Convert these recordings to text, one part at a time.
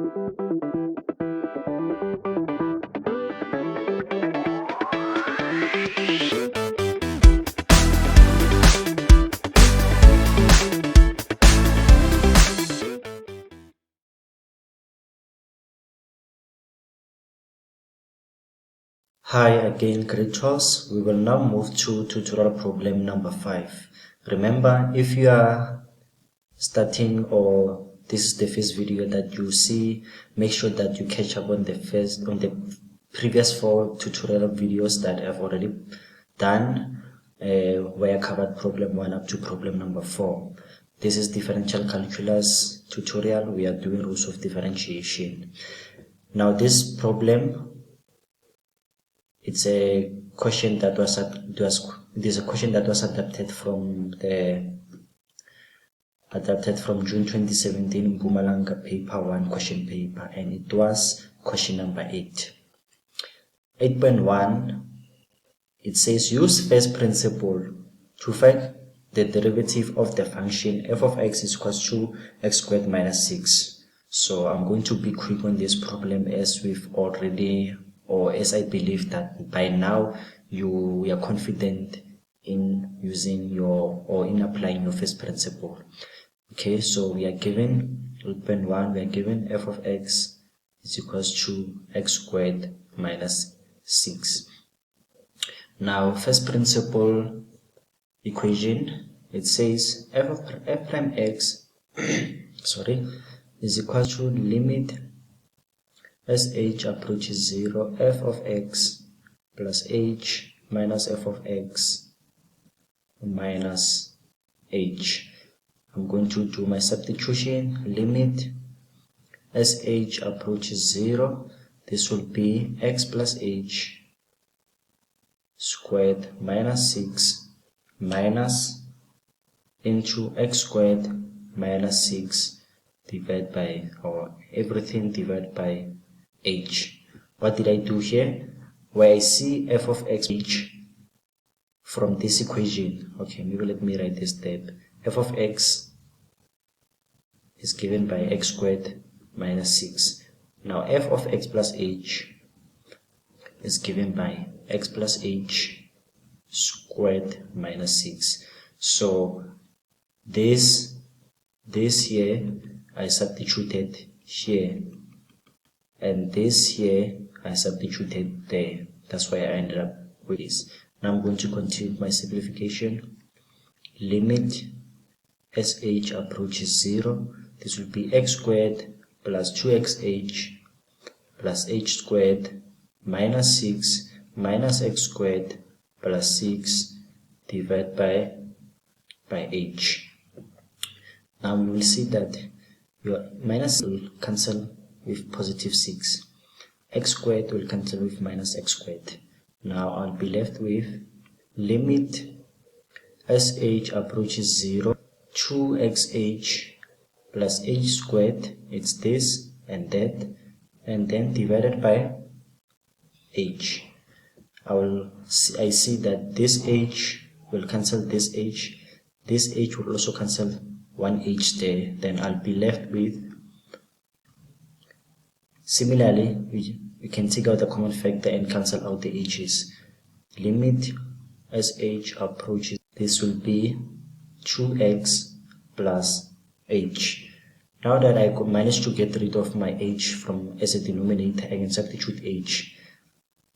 Hi again, creators. We will now move to tutorial problem number 5. Remember, if you are starting or this is the first video that you see, make sure that you catch up on the previous 4 tutorial videos that I've already done, where I covered problem 1 up to problem number 4. This is differential calculus tutorial. We are doing rules of differentiation. Now this problem, it's a question that was adapted from June 2017 Mpumalanga paper 1 question paper, and it was question number 8. 8.1, it says use first principle to find the derivative of the function f of x is equal to x squared minus 6. So I'm going to be quick on this problem, as we've already, or as I believe that by now you are confident in using in applying your first principle. Okay, so we are given 8.1, we are given f of x is equals to x squared minus 6. Now first principle equation, it says f prime x is equal to limit as h approaches 0 f of x plus h minus f of x minus h. I'm going to do my substitution. Limit as h approaches 0, this will be x plus h squared minus 6 minus into x squared minus 6 divided by, or everything divided by h. What did I do here? Where I see f of x h from this equation, okay, maybe let me write this step. F of x is given by x squared minus 6. Now f of x plus h is given by x plus h squared minus 6. So this here I substituted here, and this here I substituted there. That's why I ended up with this. Now I'm going to continue my simplification. Limit as h approaches 0, this will be x squared plus 2xh plus h squared minus 6 minus x squared plus 6 divided by h. Now we will see that your minus will cancel with positive 6. X squared will cancel with minus x squared. Now I'll be left with limit as h approaches 0, 2xh plus h squared, it's this and that, and then divided by h. I see that this h will cancel this h will also cancel one h there. Then I'll be left with, similarly, we can take out the common factor and cancel out the h's. Limit as h approaches, this will be 2x plus h. Now that I could manage to get rid of my h from as a denominator, I can substitute h.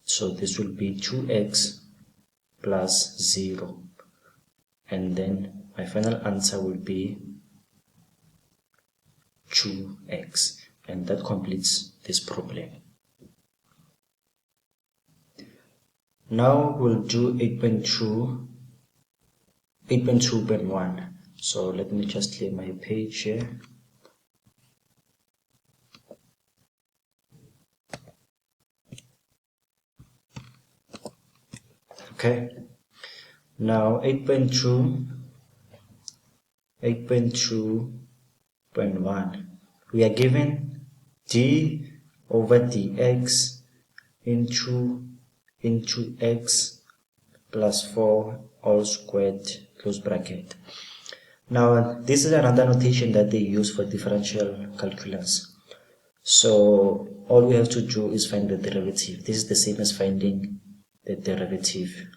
So this will be 2x plus 0, and then my final answer will be 2x, and that completes this problem. Now we'll do 8.2.1. So let me just clear my page here. Okay, now 8.2.1, we are given d over dx into x plus 4 all squared, close bracket. Now this is another notation that they use for differential calculus. So all we have to do is find the derivative. This is the same as finding the derivative.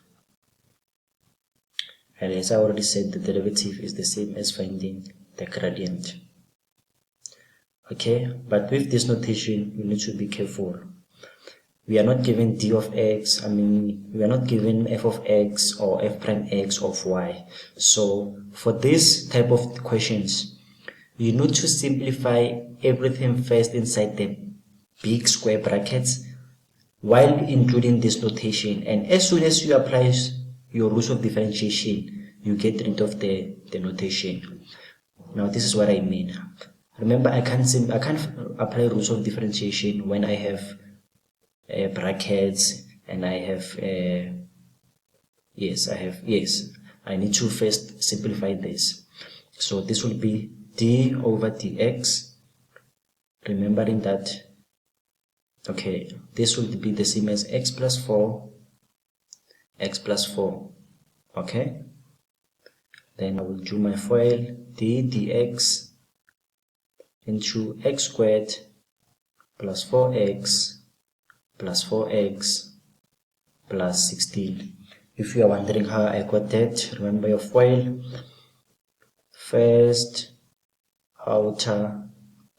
And as I already said, the derivative is the same as finding the gradient. Okay, but with this notation, you need to be careful. We are not given d of x, we are not given f of x or f prime x of y. So for this type of questions, you need to simplify everything first inside the big square brackets while including this notation. And as soon as you apply your rules of differentiation, you get rid of the notation. Now this is what I mean. Remember, I can't apply rules of differentiation when I have brackets and I have I need to first simplify this. So this will be d over dx, remembering that, okay, this will be the same as x plus 4, okay. Then I will do my FOIL, d dx into x squared plus 4x plus 4x plus 16. If you are wondering how I got that, remember your FOIL, first, outer,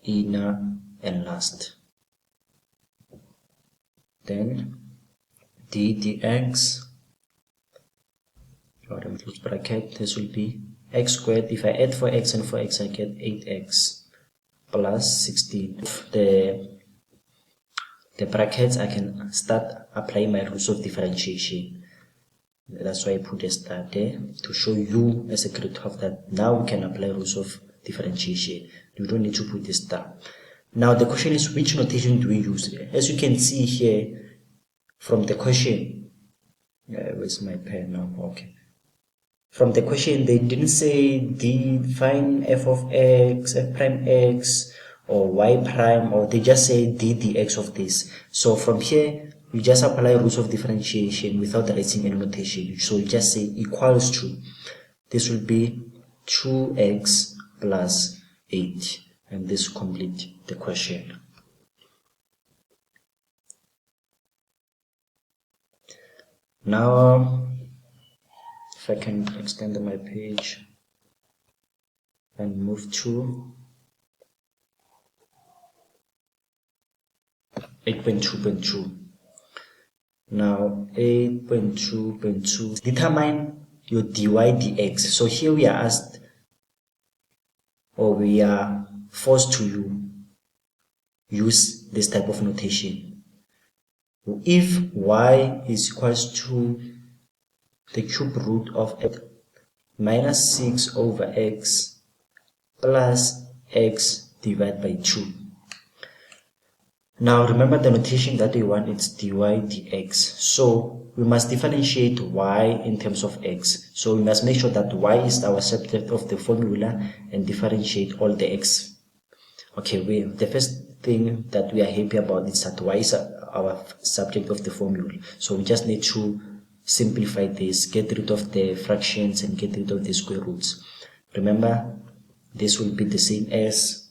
inner, and last. Then d dx, or in close bracket, this will be x squared. If I add 4x and 4x, I get 8x plus 16. The brackets, I can start applying my rules of differentiation. That's why I put a star there to show you as a secret of that. Now we can apply rules of differentiation. You don't need to put a star. Now the question is, which notation do we use? As you can see here from the question, where's my pen now? Okay. From the question, they didn't say define f of x, f prime x, or y prime, or they just say d dx of this. So from here, you just apply rules of differentiation without writing any notation. So you just say equals to, this will be 2x plus 8, and this complete the question. Now, if I can extend my page and move to 8.2.2. Now 8.2.2, determine your dy dx. So here we are asked, or we are forced to use this type of notation. If y is equals to the cube root of x minus 6 over x plus x divided by 2. Now remember the notation that we want, it's dy dx. So we must differentiate y in terms of x. So we must make sure that y is our subject of the formula and differentiate all the x. Okay, the first thing that we are happy about is that y is our subject of the formula. So we just need to simplify this, get rid of the fractions and get rid of the square roots. Remember, this will be the same as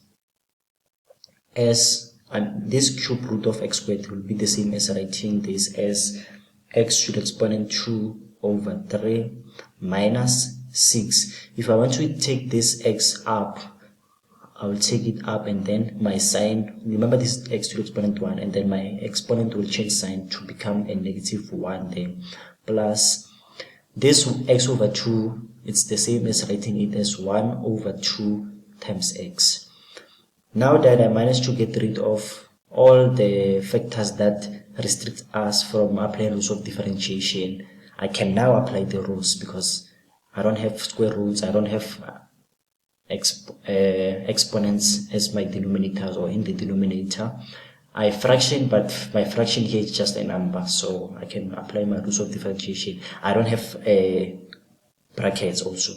and this cube root of x squared will be the same as writing this as x to the exponent 2 over 3 minus 6. If I want to take this x up, I will take it up, and then my sign, remember this is x to the exponent 1, and then my exponent will change sign to become a negative 1 there, plus this x over 2, it's the same as writing it as 1 over 2 times x. Now that I managed to get rid of all the factors that restrict us from applying rules of differentiation, I can now apply the rules, because I don't have square roots, I don't have exponents as my denominators or in the denominator. I fraction, but my fraction here is just a number, so I can apply my rules of differentiation. I don't have brackets also.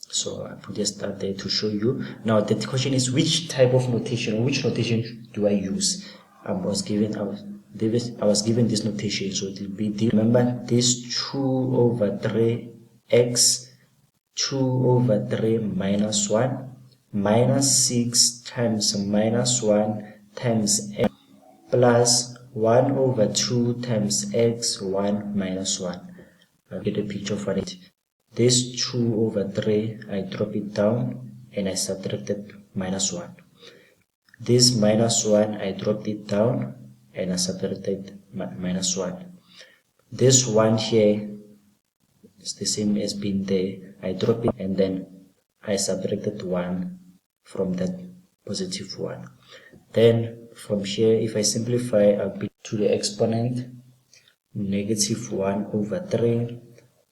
So I put a star there to show you. Now the question is, which type of notation, or which notation do I use? I was given this notation, so it will be d. Remember this 2 over 3x, 2 over 3 minus 1, minus 6 times minus 1 times x plus 1 over 2 times x 1 minus 1. I'll get a picture for it. This 2 over 3, I drop it down and I subtracted minus 1. This minus 1, I dropped it down and I subtracted minus 1. This 1 here is the same as being there. I drop it and then I subtracted 1 from that positive 1. Then from here, if I simplify, I'll be to the exponent negative 1 over 3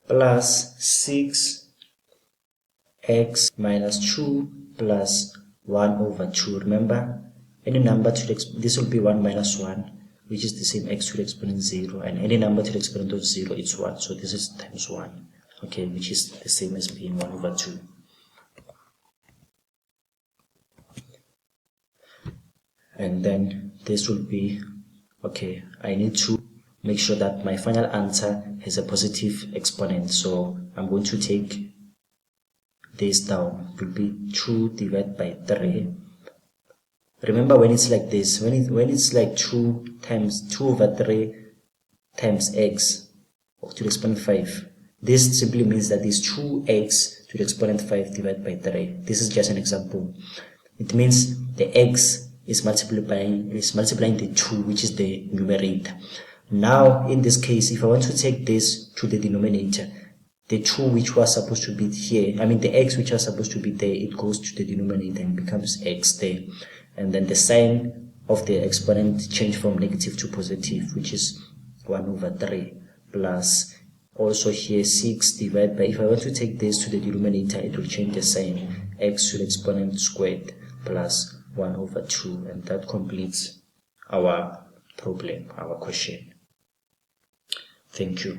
plus 6x minus 2 plus 1 over 2. Remember, any number to the this will be 1 minus 1, which is the same x to the exponent 0, and any number to the exponent of 0 is 1, so this is times 1, okay, which is the same as being 1 over 2. And then this will be, okay, I need to make sure that my final answer has a positive exponent, so I'm going to take this down. It will be 2 divided by 3. Remember, when it's like this, when it's like 2 times 2 over 3 times x to the exponent 5, this simply means that it's 2x to the exponent 5 divided by 3. This is just an example. It means the x is multiplying the 2, which is the numerator. Now in this case, if I want to take this to the denominator, the 2 which was supposed to be here, the x which was supposed to be there, it goes to the denominator and becomes x there. And then the sign of the exponent change from negative to positive, which is 1 over 3 plus also here 6 divided by, if I want to take this to the denominator, it will change the sign, x to the exponent squared plus 1 over 2, and that completes our problem, our question. Thank you.